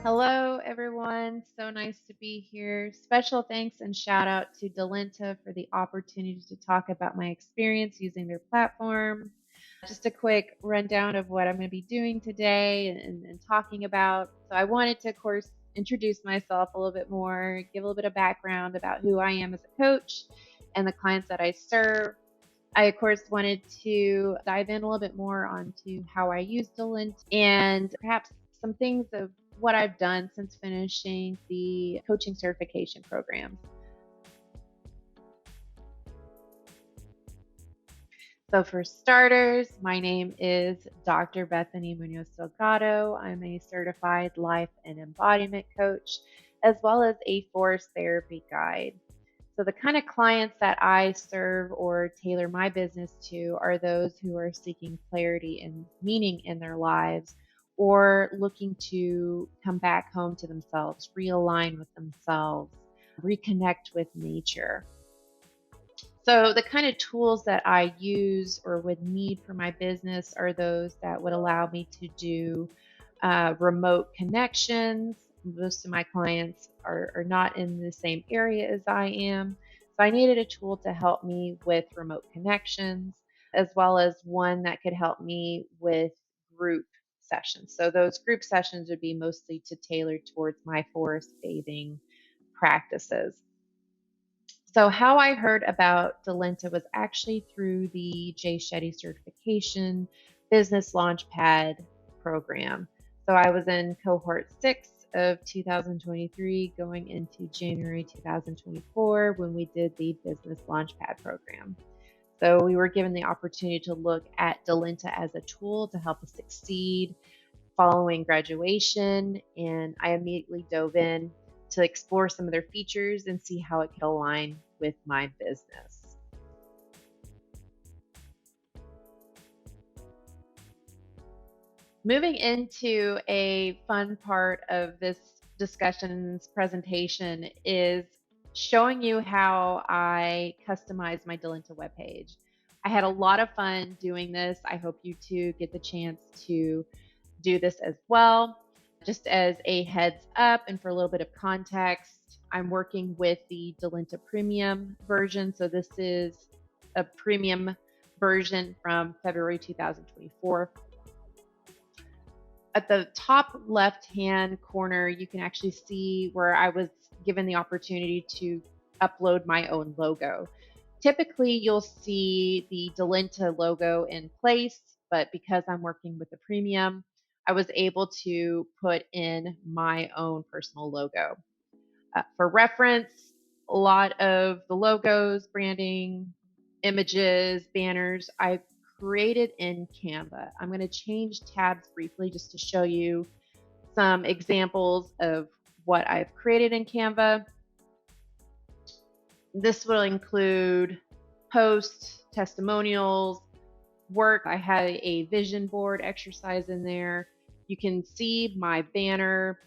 Hello, everyone. So nice to be here. Special thanks and shout out to Delenta for the opportunity to talk about my experience using their platform. Just a quick rundown of what I'm going to be doing today and talking about. So, I wanted to, of course, introduce myself a little bit more, give a little bit of background about who I am as a coach and the clients that I serve. I, of course, wanted to dive in a little bit more onto how I use Delenta and perhaps some things of what I've done since finishing the coaching certification program. So, for starters, my name is Dr. Bethany Munoz Delgado. I'm a certified life and embodiment coach, as well as a forest therapy guide. So, the kind of clients that I serve or tailor my business to are those who are seeking clarity and meaning in their lives or looking to come back home to themselves, realign with themselves, reconnect with nature. So, the kind of tools that I use or would need for my business are those that would allow me to do remote connections. Most of my clients are not in the same area as I am. So, I needed a tool to help me with remote connections, as well as one that could help me with group sessions. So, those group sessions would be mostly to tailor towards my forest bathing practices. So, how I heard about Delenta was actually through the Jay Shetty certification business launchpad program. So, I was in cohort 6 of 2023 going into January 2024 when we did the business launchpad program. So, we were given the opportunity to look at Delenta as a tool to help us succeed following graduation, and I immediately dove in to explore some of their features and see how it could align with my business. Moving into a fun part of this discussion's presentation is showing you how I customize my Delenta webpage. I had a lot of fun doing this. I hope you too get the chance to do this as well. Just as a heads up and for a little bit of context, I'm working with the Delenta Premium version. So this is a premium version from February 2024. At the top left-hand corner, you can actually see where I was given the opportunity to upload my own logo. Typically, you'll see the Delenta logo in place, but because I'm working with the premium, I was able to put in my own personal logo. For reference, a lot of the logos, branding, images, banners, I created in Canva. I'm going to change tabs briefly just to show you some examples of what I've created in Canva. This will include posts, testimonials, work. I had a vision board exercise in there. You can see my banner,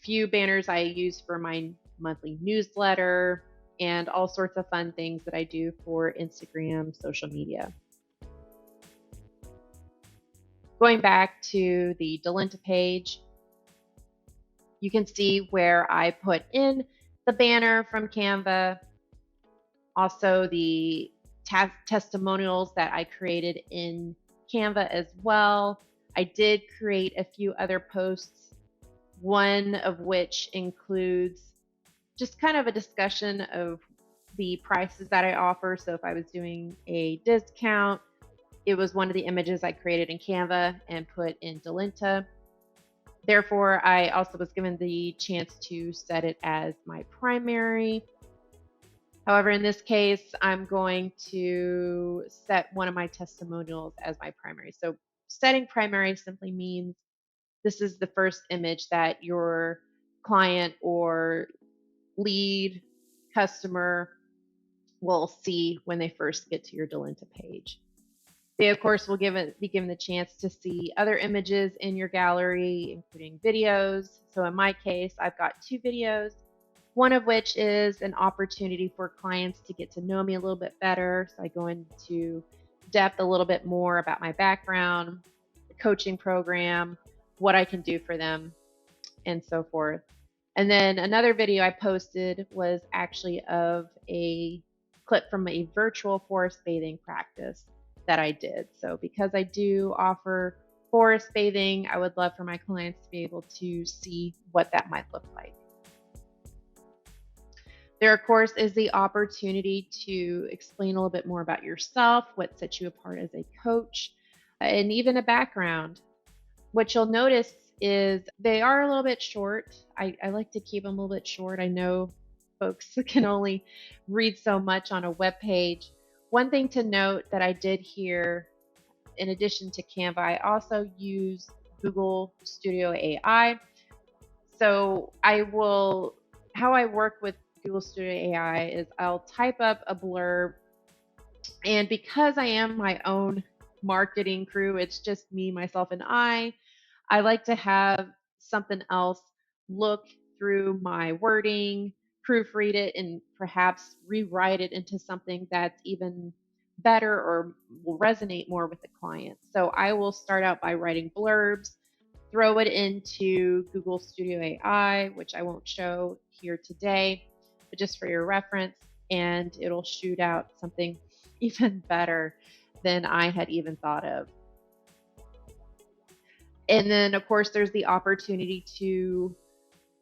few banners I use for my monthly newsletter, and all sorts of fun things that I do for Instagram, social media. Going back to the Delenta page, you can see where I put in the banner from Canva, also the testimonials that I created in Canva as well. I did create a few other posts, one of which includes just kind of a discussion of the prices that I offer. So if I was doing a discount, it was one of the images I created in Canva and put in Delenta. Therefore, I also was given the chance to set it as my primary. However, in this case, I'm going to set one of my testimonials as my primary. So setting primary simply means this is the first image that your client or lead customer will see when they first get to your Delenta page. They, of course, will be given the chance to see other images in your gallery, including videos. So in my case, I've got 2 videos, one of which is an opportunity for clients to get to know me a little bit better. So I go into depth a little bit more about my background, the coaching program, what I can do for them. and so forth. And then another video I posted was actually of a clip from a virtual forest bathing practice that I did. So because I do offer forest bathing, I would love for my clients to be able to see what that might look like. There, of course, is the opportunity to explain a little bit more about yourself, what sets you apart as a coach, and even a background. What you'll notice is they are a little bit short. I like to keep them a little bit short. I know folks can only read so much on a web page. One thing to note that I did here, in addition to Canva, I also use Google Studio AI. So how I work with Google Studio AI is I'll type up a blurb, and because I am my own marketing crew, it's just me, myself, and I like to have something else look through my wording, proofread it, and perhaps rewrite it into something that's even better or will resonate more with the client. So I will start out by writing blurbs, throw it into Google Studio AI, which I won't show here today, but just for your reference, and it'll shoot out something even better than I had even thought of. And then, of course, there's the opportunity to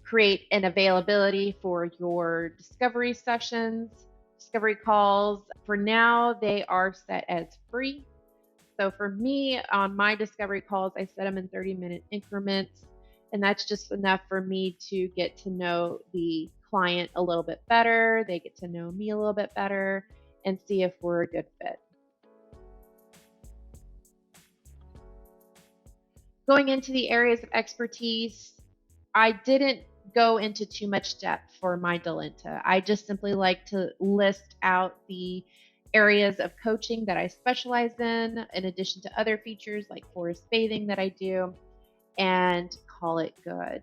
create an availability for your discovery sessions, discovery calls. For now, they are set as free. So for me, on my discovery calls, I set them in 30-minute increments. And that's just enough for me to get to know the client a little bit better. They get to know me a little bit better and see if we're a good fit. Going into the areas of expertise, I didn't go into too much depth for my Delenta. I just simply like to list out the areas of coaching that I specialize in addition to other features like forest bathing that I do, and call it good.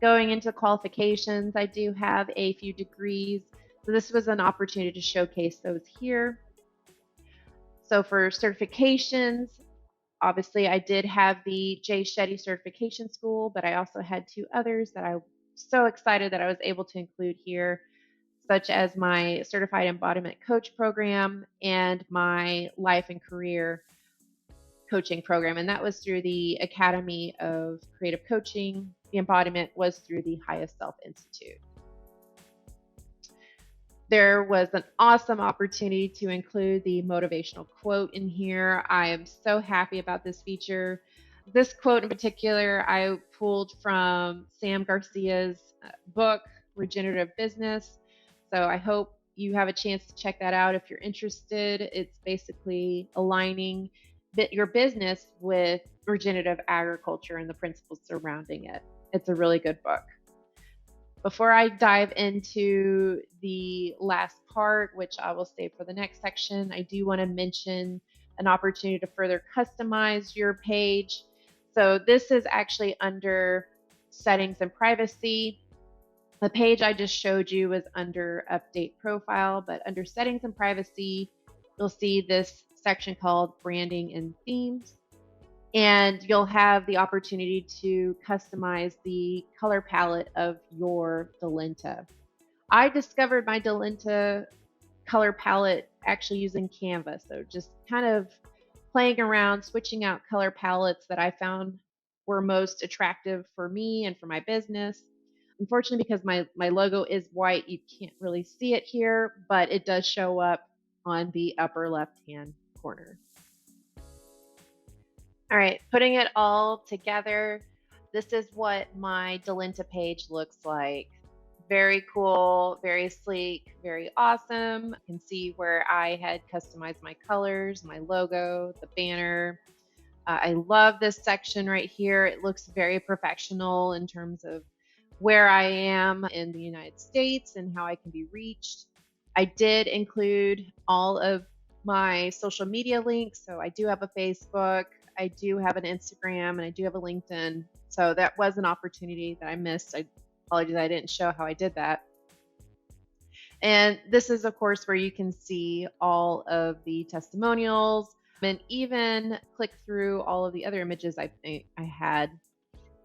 Going into qualifications, I do have a few degrees. So this was an opportunity to showcase those here. So for certifications, obviously, I did have the Jay Shetty certification school, but I also had two others that I'm so excited that I was able to include here, such as my certified embodiment coach program and my life and career coaching program. And that was through the Academy of Creative Coaching. The embodiment was through the Highest Self Institute. There was an awesome opportunity to include the motivational quote in here. I am so happy about this feature. This quote in particular, I pulled from Sam Garcia's book, Regenerative Business. So I hope you have a chance to check that out if you're interested. It's basically aligning your business with regenerative agriculture and the principles surrounding it. It's a really good book. Before I dive into the last part, which I will save for the next section, I do want to mention an opportunity to further customize your page. So this is actually under settings and privacy. The page I just showed you is under update profile, but under settings and privacy, you'll see this section called branding and themes. And you'll have the opportunity to customize the color palette of your Delenta. I discovered my Delenta color palette actually using Canva. So just kind of playing around, switching out color palettes that I found were most attractive for me and for my business. Unfortunately, because my logo is white, you can't really see it here, but it does show up on the upper left-hand corner. All right, putting it all together, this is what my Delenta page looks like. Very cool, very sleek, very awesome. You can see where I had customized my colors, my logo, the banner. I love this section right here. It looks very professional in terms of where I am in the United States and how I can be reached. I did include all of my social media links. So I do have a Facebook, I do have an Instagram, and I do have a LinkedIn. So that was an opportunity that I missed. I apologize I didn't show how I did that. And this is, of course, where you can see all of the testimonials and even click through all of the other images I had.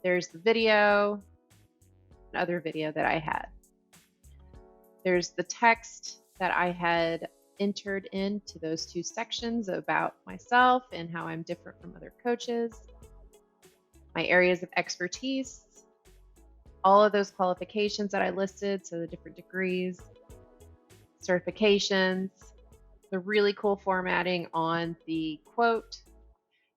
There's the video, another video that I had. There's the text that I had entered into those two sections about myself and how I'm different from other coaches, my areas of expertise, all of those qualifications that I listed, so the different degrees, certifications, the really cool formatting on the quote.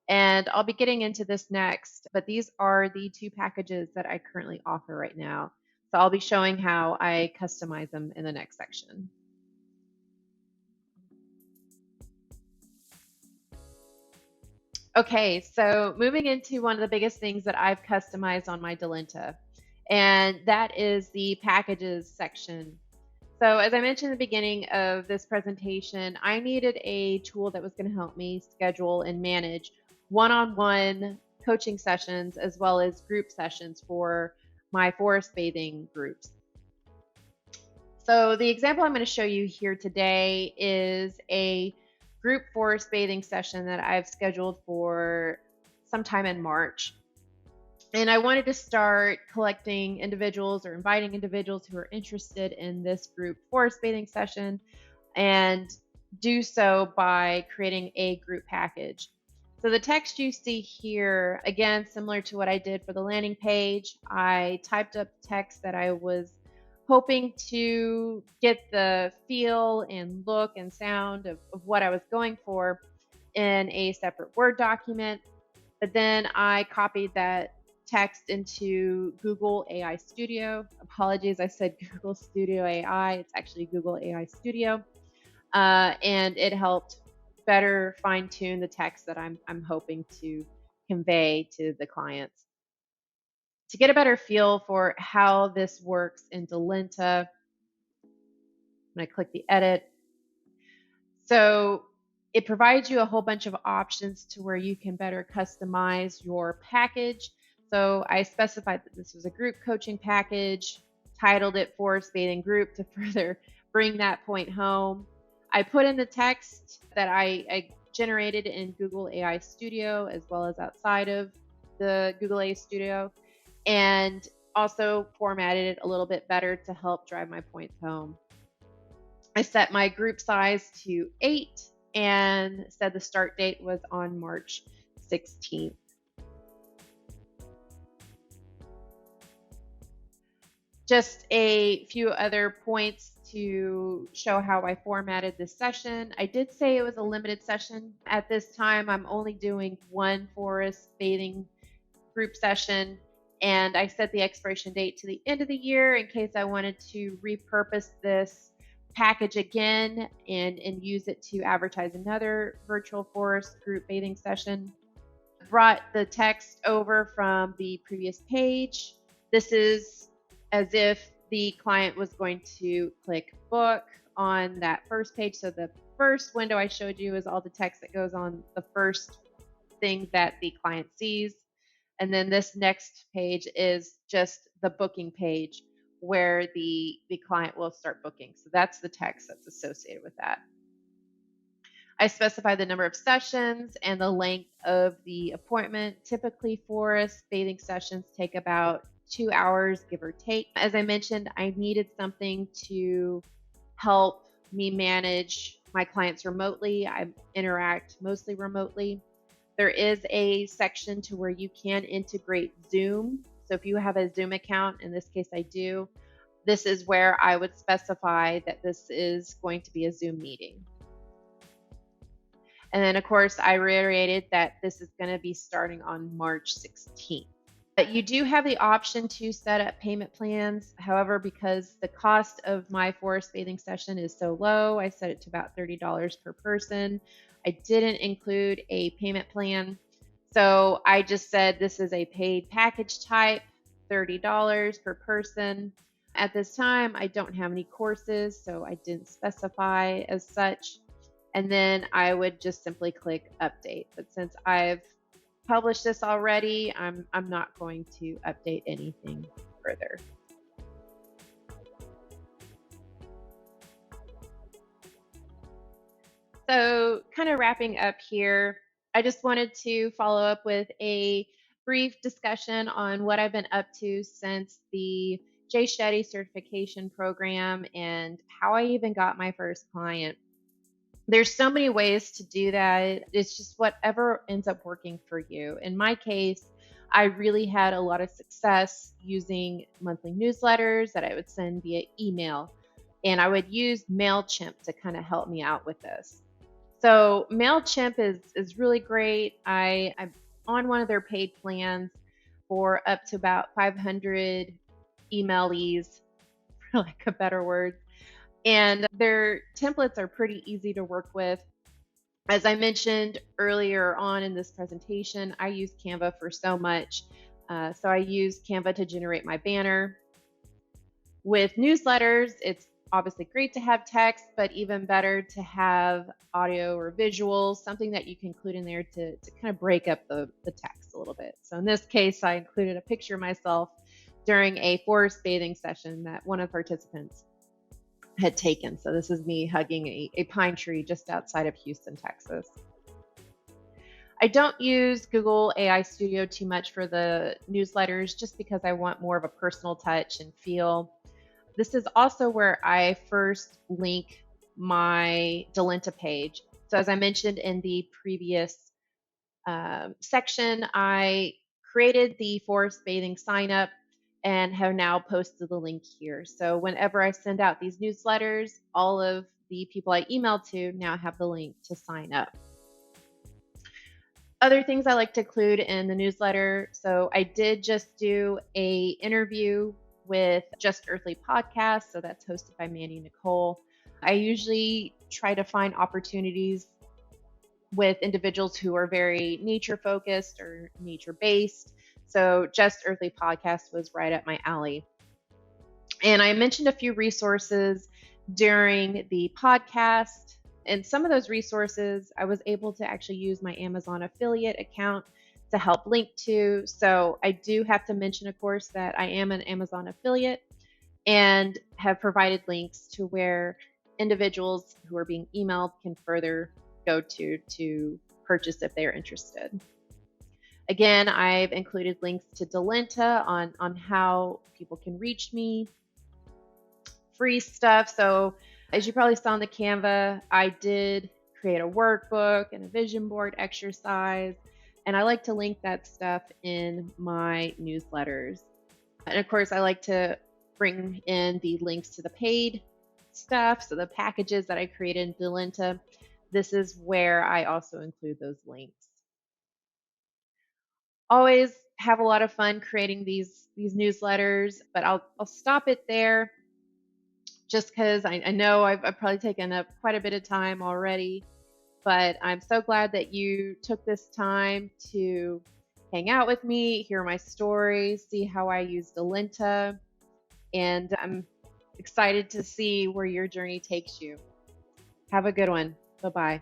And I'll be getting into this next, but these are the two packages that I currently offer right now. So I'll be showing how I customize them in the next section. Okay, so moving into one of the biggest things that I've customized on my Delenta, and that is the packages section. So as I mentioned at the beginning of this presentation, I needed a tool that was going to help me schedule and manage one-on-one coaching sessions as well as group sessions for my forest bathing groups. So the example I'm going to show you here today is a group forest bathing session that I've scheduled for sometime in March. And I wanted to start collecting individuals or inviting individuals who are interested in this group forest bathing session and do so by creating a group package. So the text you see here, again, similar to what I did for the landing page, I typed up text that I was hoping to get the feel and look and sound of what I was going for in a separate Word document. But then I copied that text into Google AI Studio. Apologies, I said Google Studio AI. It's actually Google AI Studio. And it helped better fine tune the text that I'm hoping to convey to the clients. To get a better feel for how this works in Delenta, I'm going to click the edit. So it provides you a whole bunch of options to where you can better customize your package. So I specified that this was a group coaching package, titled it Forest Bathing Group to further bring that point home. I put in the text that I generated in Google AI Studio as well as outside of the Google AI Studio, and also formatted it a little bit better to help drive my points home. I set my group size to 8 and said the start date was on March 16th. Just a few other points to show how I formatted this session. I did say it was a limited session. At this time, I'm only doing one forest bathing group session, and I set the expiration date to the end of the year in case I wanted to repurpose this package again and use it to advertise another virtual forest group bathing session. Brought the text over from the previous page. This is as if the client was going to click book on that first page. So the first window I showed you is all the text that goes on the first thing that the client sees. And then this next page is just the booking page where the client will start booking. So that's the text that's associated with that. I specify the number of sessions and the length of the appointment. Typically, forest bathing sessions take about 2 hours, give or take. As I mentioned, I needed something to help me manage my clients remotely. I interact mostly remotely. There is a section to where you can integrate Zoom. So if you have a Zoom account, in this case I do, this is where I would specify that this is going to be a Zoom meeting. And then, of course, I reiterated that this is going to be starting on March 16th. But you do have the option to set up payment plans. However, because the cost of my forest bathing session is so low, I set it to about $30 per person. I didn't include a payment plan. So I just said this is a paid package type, $30 per person. At this time, I don't have any courses, so I didn't specify as such. And then I would just simply click update. But since I've published this already, I'm not going to update anything further. So kind of wrapping up here, I just wanted to follow up with a brief discussion on what I've been up to since the Jay Shetty certification program and how I even got my first client. There's so many ways to do that. It's just whatever ends up working for you. In my case, I really had a lot of success using monthly newsletters that I would send via email. And I would use MailChimp to kind of help me out with this. So MailChimp is really great. I'm on one of their paid plans for up to about 500 emailees, for lack of better words. And their templates are pretty easy to work with. As I mentioned earlier on in this presentation, I use Canva for so much. So I use Canva to generate my banner. With newsletters, it's obviously great to have text, but even better to have audio or visuals, something that you can include in there to kind of break up the text a little bit. So in this case, I included a picture of myself during a forest bathing session that one of the participants had taken. So this is me hugging a pine tree just outside of Houston, Texas. I don't use Google AI Studio too much for the newsletters just because I want more of a personal touch and feel. This is also where I first link my Delenta page. So as I mentioned in the previous section, I created the forest bathing sign up and have now posted the link here. So whenever I send out these newsletters, all of the people I email to now have the link to sign up. Other things I like to include in the newsletter. So I did just do a interview with Just Earthly podcast. So that's hosted by Mandy Nicole. I usually try to find opportunities with individuals who are very nature focused or nature based. So Just Earthly podcast was right up my alley. And I mentioned a few resources during the podcast. And some of those resources I was able to actually use my Amazon affiliate account to help link to. So I do have to mention, of course, that I am an Amazon affiliate and have provided links to where individuals who are being emailed can further go to purchase if they're interested. Again, I've included links to Delenta on how people can reach me, free stuff. So as you probably saw on the Canva, I did create a workbook and a vision board exercise, and I like to link that stuff in my newsletters. And of course, I like to bring in the links to the paid stuff, so the packages that I created in Delenta. This is where I also include those links. Always have a lot of fun creating these newsletters, but I'll stop it there just because I know I've probably taken up quite a bit of time already, but I'm so glad that you took this time to hang out with me, hear my story, see how I use Delenta, and I'm excited to see where your journey takes you. Have a good one. Bye-bye.